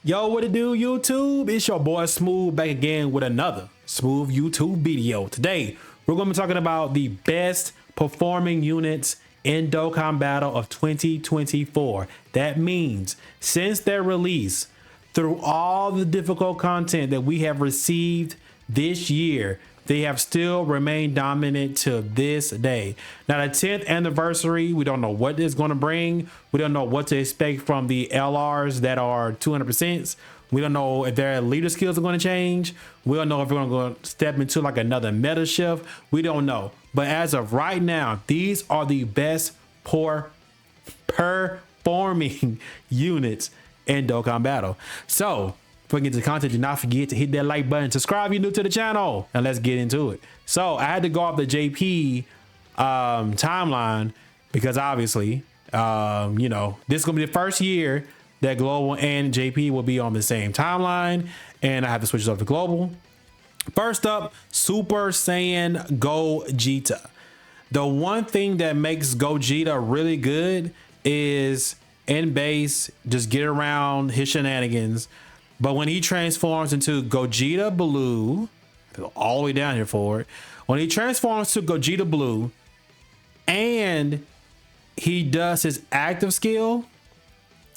Yo, what it do, YouTube? It's your boy Smooth back again with another Smooth YouTube video. Today, we're going to be talking about the best performing units in Dokkan Battle of 2024. That means since their release, through all the difficult content that we have received this year, they have still remained dominant to this day. Now, the 10th anniversary, we don't know what it's going to bring. We don't know what to expect from the LRs that are 200%. We don't know if their leader skills are going to change. We don't know if we're going to step into like another meta shift. We don't know. But as of right now, these are the best performing units in Dokkan Battle. So, before we get to the content, do not forget to hit that like button, subscribe if you're new to the channel, and let's get into it. So I had to go off the JP timeline because obviously, you know, this is gonna be the first year that Global and JP will be on the same timeline, and I have to switch it up to Global. First up, Super Saiyan Gogeta. The one thing that makes Gogeta really good is in base, just get around his shenanigans. But when he transforms into Gogeta Blue, all the way down here for it. When he transforms to Gogeta Blue and he does his active skill,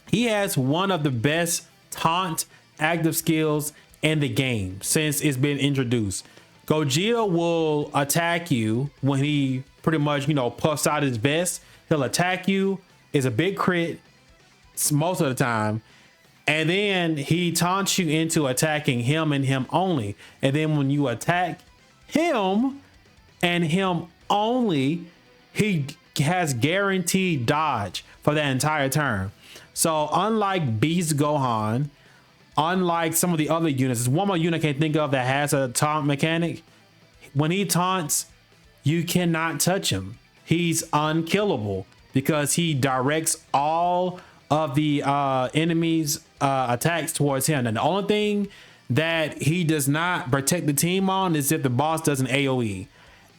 he has one of the best taunt active skills in the game since it's been introduced. Gogeta will attack you when he pretty much, you know, puffs out his vest. He'll attack you. It's a big crit most of the time. And then he taunts you into attacking him and him only. And then when you attack him and him only, he has guaranteed dodge for that entire turn. So unlike Beast Gohan, unlike some of the other units, there's one more unit I can't think of that has a taunt mechanic. When he taunts, you cannot touch him. He's unkillable because he directs all of the enemies attacks towards him. And the only thing that he does not protect the team on is if the boss does an AoE.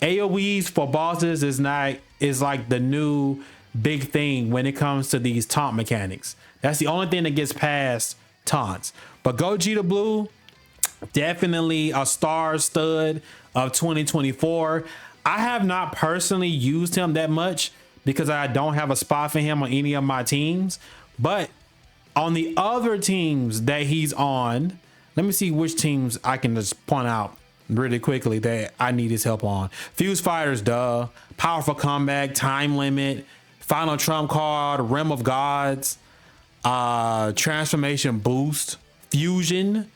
AoEs for bosses is like the new big thing when it comes to these taunt mechanics. That's the only thing that gets past taunts. But Gogeta Blue, definitely a star stud of 2024. I have not personally used him that much because I don't have a spot for him on any of my teams. But on the other teams that he's on, let me see which teams I can just point out really quickly that I need his help on. Fuse Fighters, duh. Powerful Comeback, Time Limit, Final Trump Card, Realm of Gods, Transformation Boost, Fusion,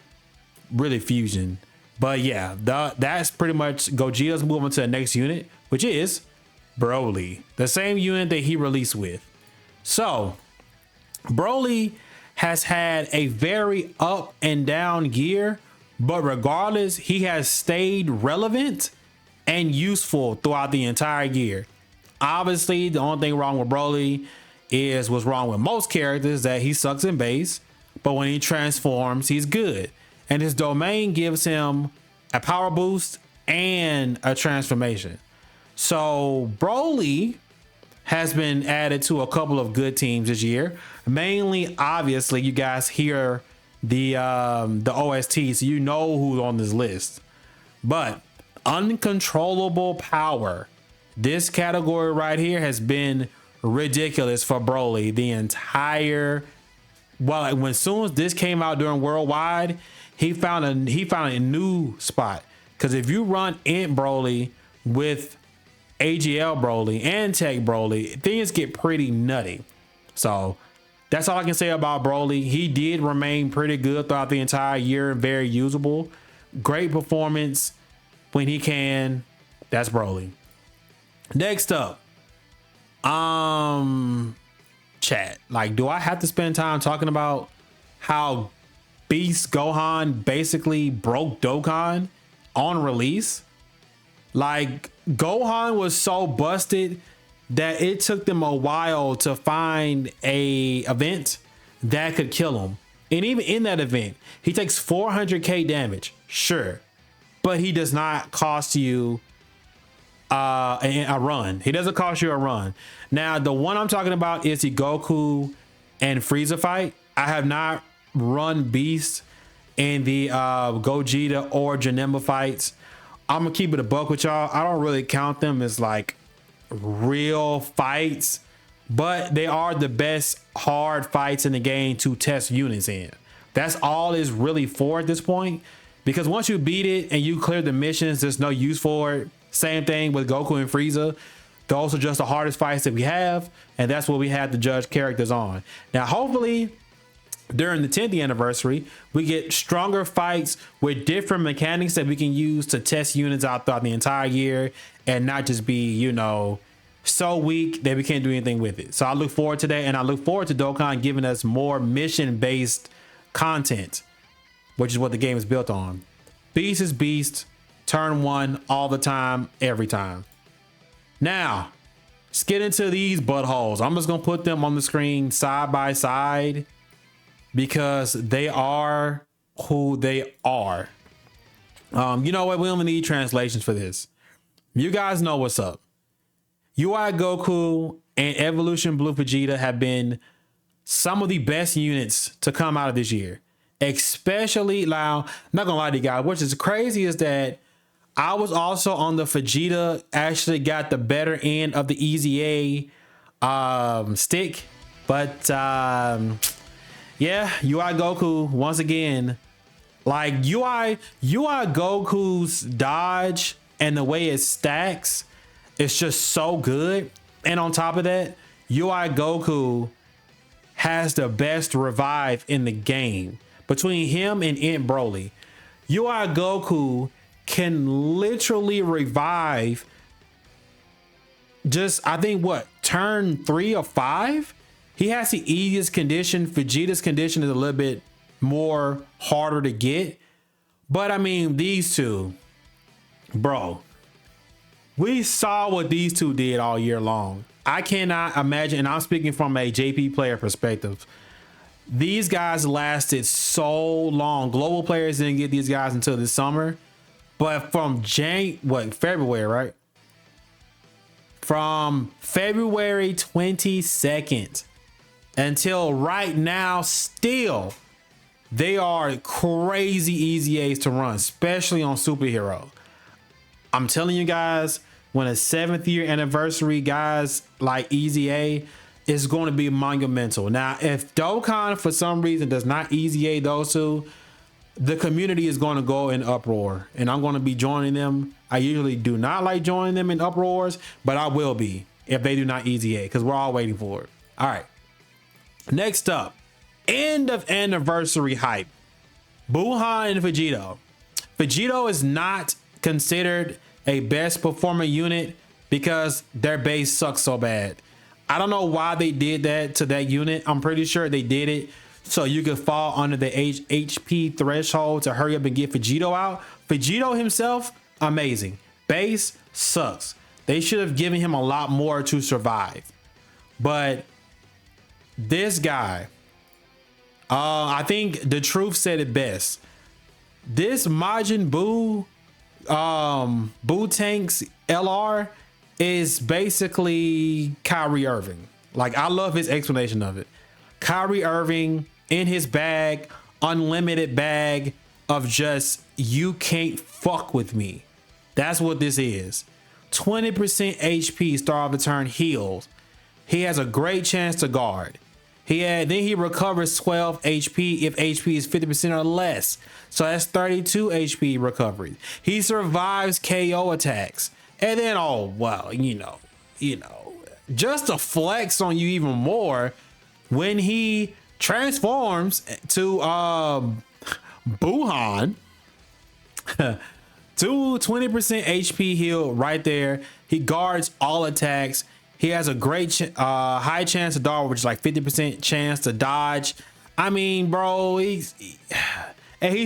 really Fusion. But yeah, that's pretty much Gogeta's moving to the next unit, which is Broly, the same unit that he released with. So Broly has had a very up and down year, but regardless, he has stayed relevant and useful throughout the entire year. Obviously, the only thing wrong with Broly is what's wrong with most characters, that he sucks in base, but when he transforms, he's good. And his domain gives him a power boost and a transformation. So Broly has been added to a couple of good teams this year. Mainly, obviously, you guys hear the OST, so you know who's on this list. But uncontrollable power, this category right here has been ridiculous for Broly the entire. Well, like when soon as this came out during Worldwide, he found a new spot. Because if you run Int Broly with AGL Broly and Tech Broly, things get pretty nutty. So that's all I can say about Broly. He did remain pretty good throughout the entire year, very usable. Great performance when he can. That's Broly. Next up, chat. Like, do I have to spend time talking about how Beast Gohan basically broke Dokkan on release? Like, Gohan was so busted that it took them a while to find a event that could kill him. And even in that event, he takes 400k damage, sure, but he does not cost you a run. He doesn't cost you a run. Now, the one I'm talking about is the Goku and Frieza fight. I have not run Beast in the Gogeta or Janemba fights. I'm gonna keep it a buck with y'all. I don't really count them as like real fights, but they are the best hard fights in the game to test units in. That's all it's really for at this point, because once you beat it and you clear the missions, there's no use for it. Same thing with Goku and Frieza. Those are just the hardest fights that we have, and that's what we had to judge characters on. Now, hopefully, during the 10th anniversary, we get stronger fights with different mechanics that we can use to test units out throughout the entire year and not just be, you know, so weak that we can't do anything with it. So I look forward to that, and I look forward to Dokkan giving us more mission-based content, which is what the game is built on. Beast is Beast, turn one, all the time, every time. Now, let's get into these buttholes. I'm just gonna put them on the screen side by side because they are who they are. You know what? We don't need translations for this. You guys know what's up. UI Goku and Evolution Blue Vegeta have been some of the best units to come out of this year. Especially now, not gonna lie to you guys, which is crazy is that I was also on the Vegeta, actually got the better end of the EZA stick. But yeah, UI Goku, once again, like UI Goku's dodge and the way it stacks, it's just so good. And on top of that, UI Goku has the best revive in the game. Between him and Ent Broly, UI Goku can literally revive just, I think, what, turn 3 or 5? He has the easiest condition. Vegeta's condition is a little bit more harder to get. But I mean, these two, bro, we saw what these two did all year long. I cannot imagine, and I'm speaking from a JP player perspective, these guys lasted so long. Global players didn't get these guys until this summer, but from February, right? From February 22nd until right now, still, they are crazy easy A's to run, especially on Superhero. I'm telling you guys, when a 7th year anniversary, guys, like Easy A is going to be monumental. Now, if Dokkan for some reason does not Easy A those two, the community is going to go in uproar, and I'm going to be joining them. I usually do not like joining them in uproars, but I will be if they do not Easy A, because we're all waiting for it. All right. Next up, end of anniversary hype. Buhan and Vegito. Vegito is not considered a best performing unit because their base sucks so bad. I don't know why they did that to that unit. I'm pretty sure they did it so you could fall under the HP threshold to hurry up and get Vegito out. Vegito himself, amazing. Base sucks. They should have given him a lot more to survive. But this guy, I think the truth said it best. This Majin Buu, Buu Tank's LR is basically Kyrie Irving. Like, I love his explanation of it. Kyrie Irving in his bag, unlimited bag of just, you can't fuck with me. That's what this is. 20% HP start of the turn heals. He has a great chance to guard. Then he recovers 12 HP if HP is 50% or less. So that's 32 HP recovery. He survives KO attacks. And then, oh, well, you know, just to flex on you even more, when he transforms to Buhan, to 20% HP heal right there. He guards all attacks. He has a great high chance to dodge, which is like 50% chance to dodge. I mean, bro, he's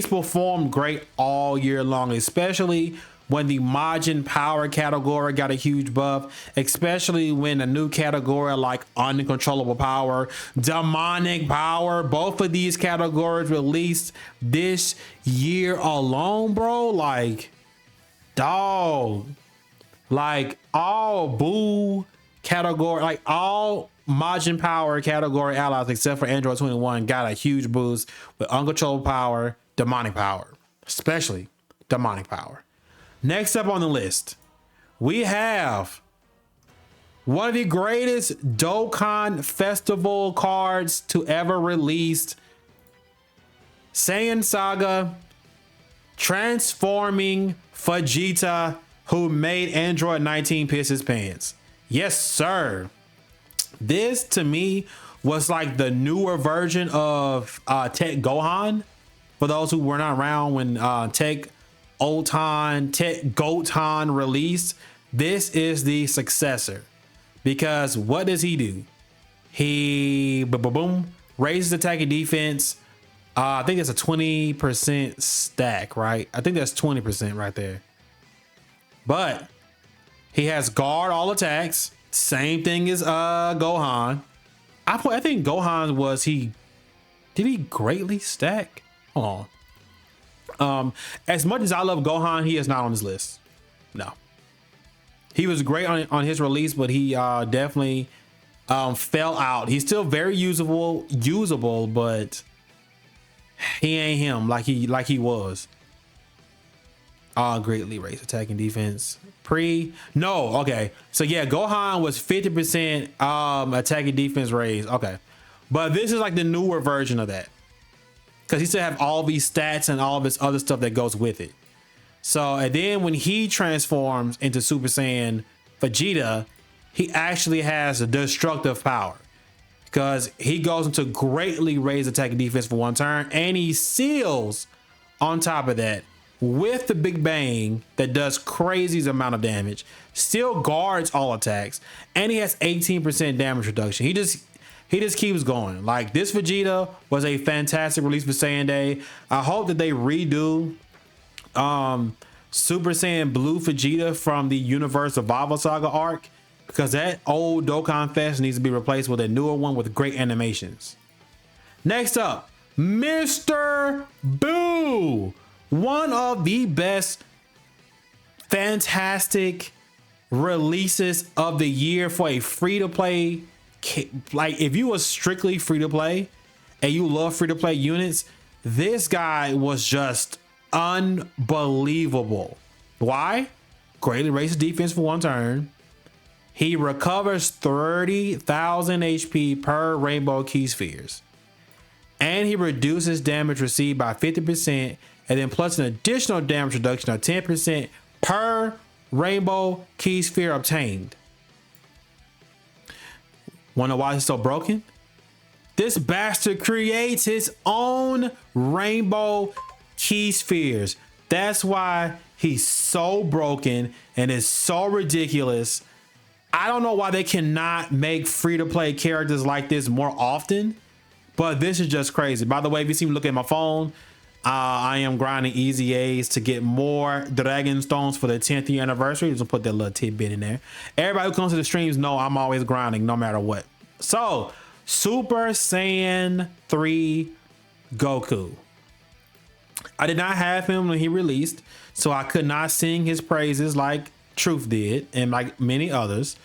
performed great all year long, especially when the Majin Power category got a huge buff, especially when a new category like Uncontrollable Power, Demonic Power, both of these categories released this year alone, bro. Like, dog, like all Buu category, like all Majin Power category allies, except for Android 21, got a huge boost with uncontrollable power, demonic power, especially demonic power. Next up on the list, we have one of the greatest Dokkan Festival cards to ever released. Saiyan Saga transforming Vegeta, who made Android 19 piss his pants. Yes, sir. This to me was like the newer version of Tech Gohan. For those who were not around when Tech Gohan released, this is the successor. Because what does he do? He boom raises attack and defense. I think it's a 20% stack, right? I think that's 20% right there. But he has guard all attacks. Same thing as Gohan. I think Gohan was did he greatly stack? Hold on. As much as I love Gohan, he is not on this list. No. He was great on his release, but he definitely fell out. He's still very usable, but he ain't him like he was. Greatly raised attack and defense. Okay. So yeah, Gohan was 50% attack and defense raised. Okay. But this is like the newer version of that. Because he still have all these stats and all this other stuff that goes with it. So, and then when he transforms into Super Saiyan Vegeta, he actually has a destructive power. Because he goes into greatly raised attack and defense for one turn. And he seals on top of that with the Big Bang that does crazy amount of damage. Still guards all attacks. And he has 18% damage reduction. He just keeps going. Like, this Vegeta was a fantastic release for Saiyan Day. I hope that they redo Super Saiyan Blue Vegeta from the Universe Survival Saga arc, because that old Dokkan Fest needs to be replaced with a newer one with great animations. Next up, Mr. Boo, one of the best fantastic releases of the year for a free-to-play. Like, if you was strictly free-to-play and you love free-to-play units, this guy was just unbelievable. Why? Greatly raises defense for one turn. He recovers 30,000 HP per rainbow key spheres. And he reduces damage received by 50%, and then plus an additional damage reduction of 10% per rainbow key sphere obtained. Wonder why he's so broken? This bastard creates his own rainbow key spheres. That's why he's so broken and is so ridiculous. I don't know why they cannot make free-to-play characters like this more often, but this is just crazy. By the way, if you see me look at my phone, I am grinding easy A's to get more Dragon Stones for the 10th year anniversary. Just put that little tidbit in there. Everybody who comes to the streams know I'm always grinding no matter what. So, Super Saiyan 3 Goku. I did not have him when he released, so I could not sing his praises like Truth did and like many others.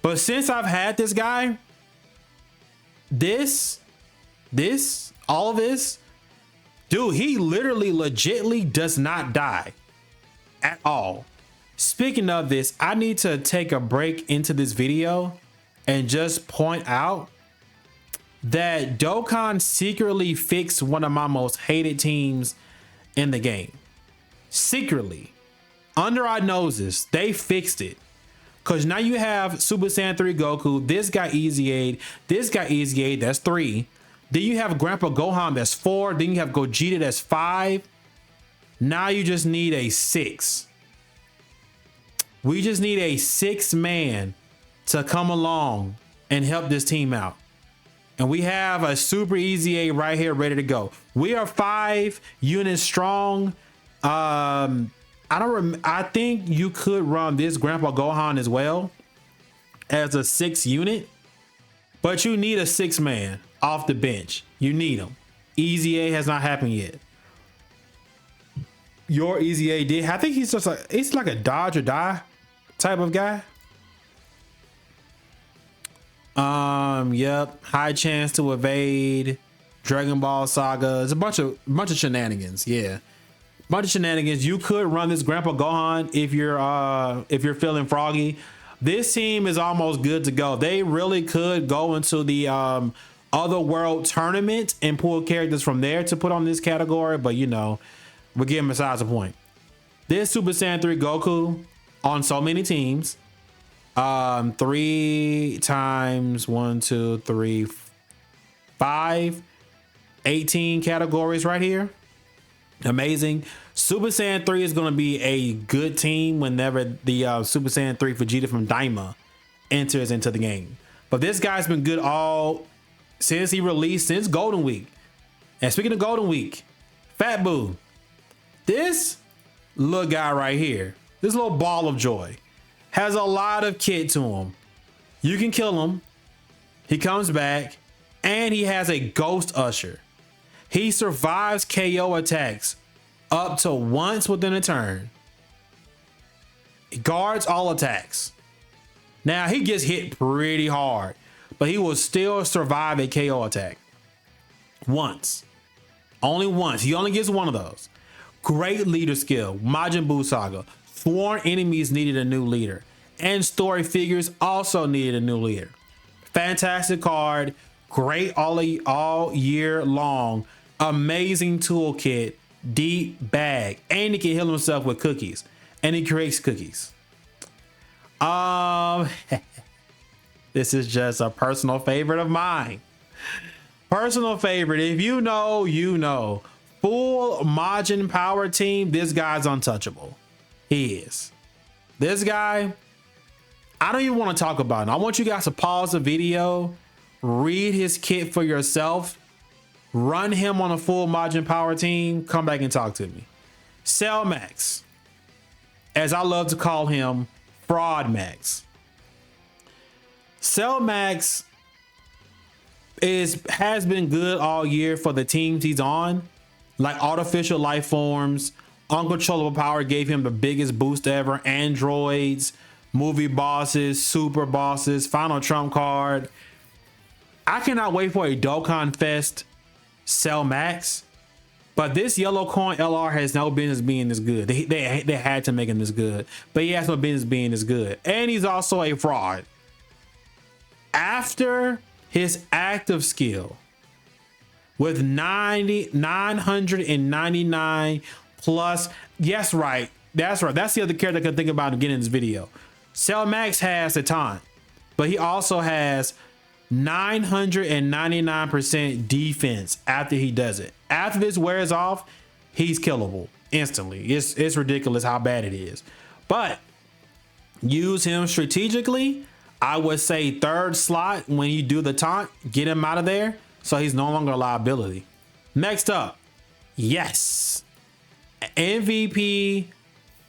But since I've had this guy, all of this, dude, he literally legitly does not die at all. Speaking of this, I need to take a break into this video and just point out that Dokkan secretly fixed one of my most hated teams in the game. Secretly, under our noses, they fixed it. Because now you have Super Saiyan 3 Goku, this guy Easy Aid, this guy Easy Aid, that's 3. Then you have Grandpa Gohan, that's 4. Then you have Gogeta, that's 5. Now you just need a 6. We just need a 6th man to come along and help this team out. And we have a Super Easy A right here ready to go. We are 5 units strong. I think you could run this Grandpa Gohan as well as a 6 unit, but you need a 6 man off the bench. You need him. Easy A has not happened yet. Your Easy A did. I think he's just it's like a dodge or die type of guy. Yep. High chance to evade. Dragon Ball Saga. It's a bunch of shenanigans. Yeah. Bunch of shenanigans. You could run this Grandpa Gohan if you're feeling froggy. This team is almost good to go. They really could go into the other world tournament and pull characters from there to put on this category, but you know, we're getting besides the point. This Super Saiyan 3 Goku on so many teams. 3 times 1, 2, 3, 5, 18 categories right here. Amazing. Super Saiyan 3 is going to be a good team whenever the Super Saiyan 3 Vegeta from Daima enters into the game. But this guy's been good all since he released, since Golden Week. And speaking of Golden Week, Fat Boo, this little guy right here, this little ball of joy, has a lot of kit to him. You can kill him. He comes back and he has a Ghost Usher. He survives KO attacks up to once within a turn. He guards all attacks. Now he gets hit pretty hard, but he will still survive a KO attack. Once. Only once. He only gets one of those. Great leader skill. Majin Buu Saga. Sworn enemies needed a new leader. And story figures also needed a new leader. Fantastic card. Great all year long. Amazing toolkit. Deep bag. And he can heal himself with cookies. And he creates cookies. This is just a personal favorite of mine. Personal favorite. If you know, you know. Full Majin Power team. This guy's untouchable. He is. This guy, I don't even want to talk about it. I want you guys to pause the video, read his kit for yourself, run him on a full Majin Power team, come back and talk to me. Cell Max, as I love to call him, Fraud Max. Cell Max has been good all year for the teams he's on, like Artificial Life Forms. Uncontrollable Power gave him the biggest boost ever. Androids, movie bosses, super bosses, final trump card. I cannot wait for a Dokkan Fest Cell Max, but this yellow coin LR has no business being this good. They had to make him this good, but he has no business being this good. And he's also a fraud. After his active skill with 999 plus, yes, right. That's right. That's the other character I could think about getting in this video. Cell Max has the taunt, but he also has 999% defense after he does it. After this wears off, he's killable instantly. It's ridiculous how bad it is. But use him strategically. I would say third slot when you do the taunt, get him out of there so he's no longer a liability. Next up, yes, MVP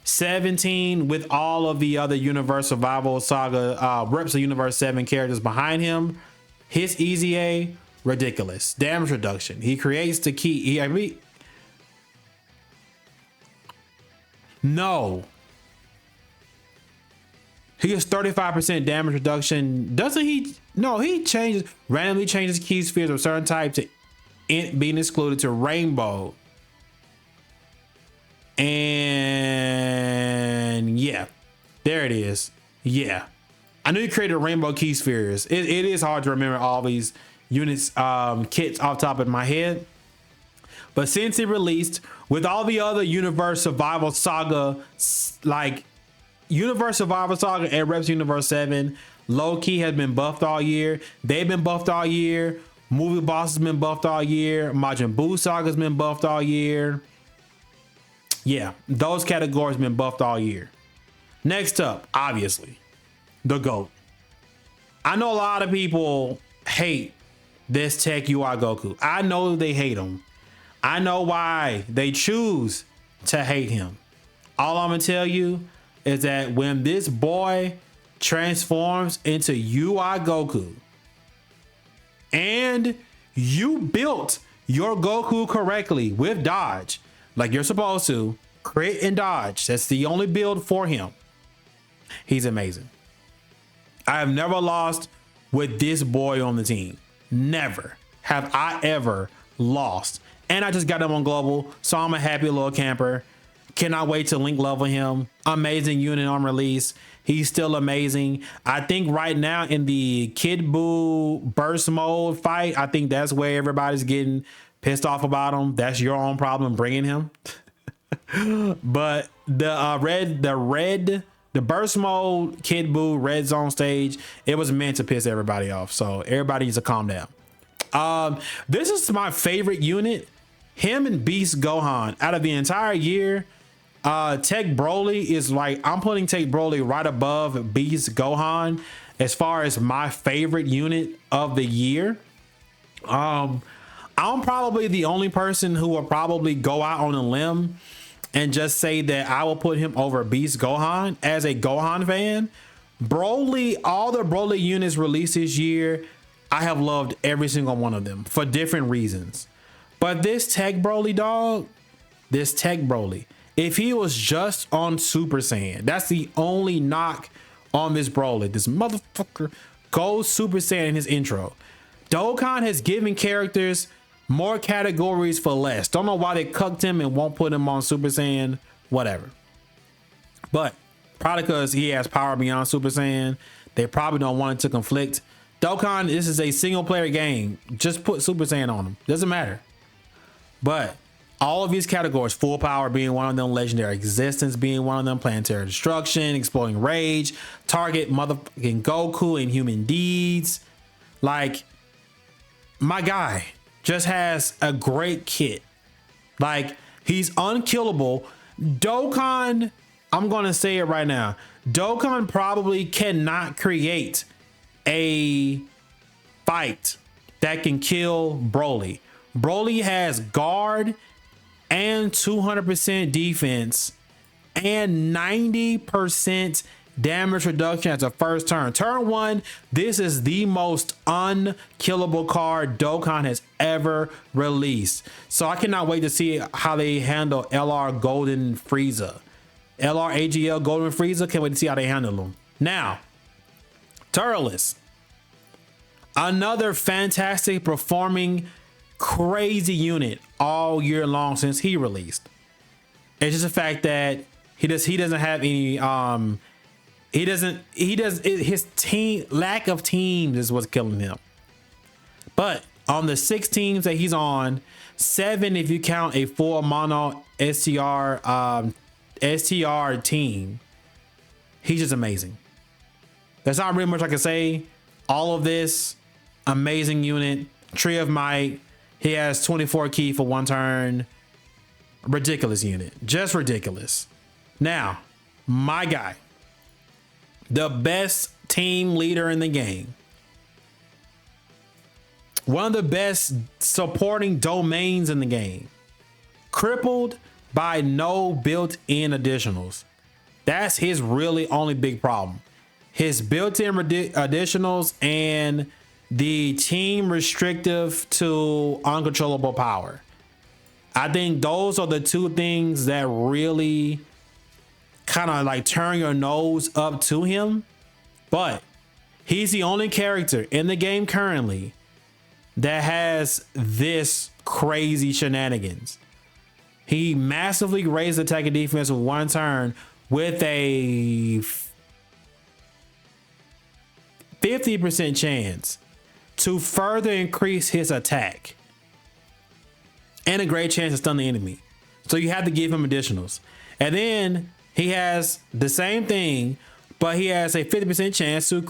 17 with all of the other Universe Survival Saga reps of Universe 7 characters behind him. His easy A, ridiculous. Damage reduction. He creates the key. No. He gets 35% damage reduction. Doesn't he? No, he randomly changes key spheres of certain type to being excluded to rainbow. And yeah, there it is. Yeah. I knew he created rainbow key spheres. It is hard to remember all these units, kits off the top of my head. But since it released with all the other Universe Survival Saga, like Universe Survival Saga and Reps Universe 7, low-key has been buffed all year. They've been buffed all year. Movie Boss has been buffed all year. Majin Buu Saga has been buffed all year. Yeah, those categories have been buffed all year. Next up, obviously, the GOAT. I know a lot of people hate this Tech UI Goku. I know they hate him. I know why they choose to hate him. All I'm going to tell you is that when this boy transforms into UI Goku and you built your Goku correctly with dodge, like you're supposed to, crit and dodge, that's the only build for him, he's amazing. I have never lost with this boy on the team. Never have I ever lost. And I just got him on global, so I'm a happy little camper. Cannot wait to link level him. Amazing unit on release. He's still amazing. I think right now in the Kid Buu burst mode fight, I think that's where everybody's getting pissed off about him. That's your own problem bringing him. But the burst mode Kid Buu red zone stage, it was meant to piss everybody off. So everybody needs to calm down. This is my favorite unit. Him and Beast Gohan out of the entire year. Tech Broly is like, I'm putting Tech Broly right above Beast Gohan as far as my favorite unit of the year. I'm probably the only person who will probably go out on a limb and just say that I will put him over Beast Gohan as a Gohan fan. Broly, all the Broly units released this year, I have loved every single one of them for different reasons. But this Tech Broly, dog, this Tech Broly, if he was just on Super Saiyan, that's the only knock on this Broly. This motherfucker goes Super Saiyan in his intro. Dokkan has given characters more categories for less. Don't know why they cucked him and won't put him on Super Saiyan, whatever. But probably because he has power beyond Super Saiyan, they probably don't want it to conflict. Dokkan, this is a single player game. Just put Super Saiyan on him. Doesn't matter. But all of these categories, full power being one of them, legendary existence being one of them, planetary destruction, exploding rage, target motherfucking Goku and human deeds. Like, my guy just has a great kit. Like, he's unkillable. Dokkan, I'm going to say it right now. Dokkan probably cannot create a fight that can kill Broly. Broly has guard and 200% defense and 90% damage reduction as a first turn. Turn one, this is the most unkillable card Dokkan has ever released. So I cannot wait to see how they handle LR Golden Frieza. LR AGL Golden Frieza, can't wait to see how they handle them. Now, Turles, another fantastic performing crazy unit all year long since he released. It's just the fact that he doesn't have any his team lack of teams is what's killing him. But on the 6 teams that he's on, 7 if you count a full mono STR team, he's just amazing. That's not really much I can say. All of this amazing unit, Tree of Might. He has 24 key for 1 turn. Ridiculous unit. Just ridiculous. Now, my guy, the best team leader in the game. One of the best supporting domains in the game. Crippled by no built-in additionals. That's his really only big problem. His built-in additionals and the team restrictive to uncontrollable power. I think those are the 2 things that really kind of like turn your nose up to him. But he's the only character in the game currently that has this crazy shenanigans. He massively raised attack and defense with 1 turn with a 50% chance to further increase his attack and a great chance to stun the enemy. So you have to give him additionals. And then he has the same thing, but he has a 50% chance to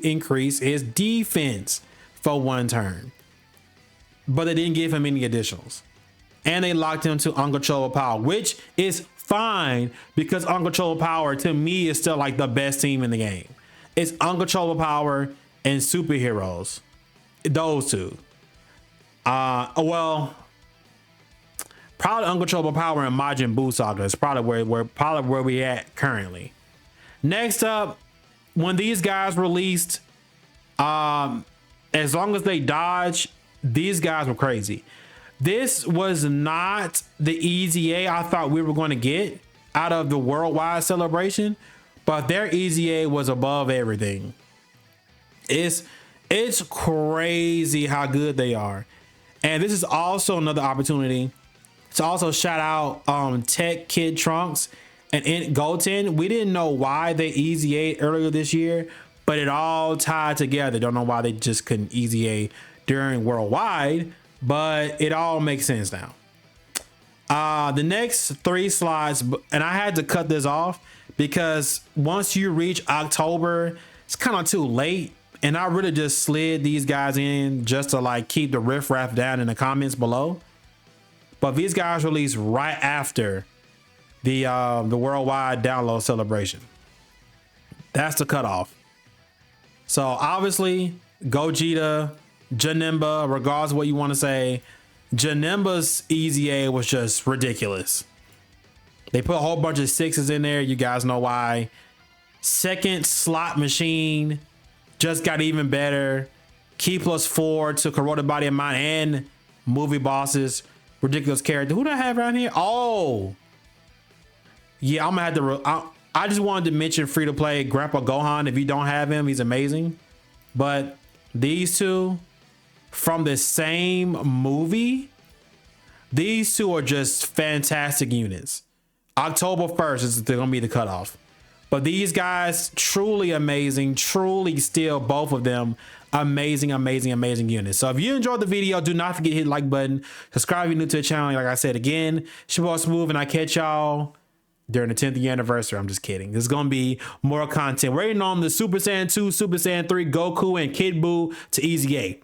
increase his defense for 1 turn. But they didn't give him any additionals. And they locked him to uncontrollable power, which is fine because uncontrollable power to me is still like the best team in the game. It's uncontrollable power and superheroes. Those 2. Well, probably uncontrollable power and Majin Buu Saga is probably where we at currently. Next up, when these guys released, as long as they dodge, these guys were crazy. This was not the EZA I thought we were going to get out of the worldwide celebration, but their EZA was above everything. It's crazy how good they are. And this is also another opportunity to also shout out Tech Kid Trunks and Goten. We didn't know why they Easy 8 earlier this year, but it all tied together. Don't know why they just couldn't Easy 8 during Worldwide, but it all makes sense now. The next 3 slots, and I had to cut this off because once you reach October, it's kind of too late. And I really just slid these guys in just to like keep the riffraff down in the comments below. But these guys released right after the worldwide download celebration. That's the cutoff. So obviously, Gogeta, Janemba, regardless of what you want to say, Janemba's Easy A was just ridiculous. They put a whole bunch of 6s in there. You guys know why. Second slot machine just got even better. Key +4 to Corroded Body of Mine and Movie Bosses. Ridiculous character. Who do I have around here? Oh, yeah, I'm gonna have to. I just wanted to mention free to play Grandpa Gohan. If you don't have him, he's amazing. But these two from the same movie, these two are just fantastic units. October 1st is gonna be the cutoff. But these guys, truly amazing, truly still both of them amazing, amazing, amazing units. So if you enjoyed the video, do not forget to hit the like button, subscribe if you're new to the channel. Like I said again, it's your boy Smooth, and I catch y'all during the 10th year anniversary. I'm just kidding. There's gonna be more content. We're waiting on the Super Saiyan 2, Super Saiyan 3, Goku, and Kid Buu to Easy 8.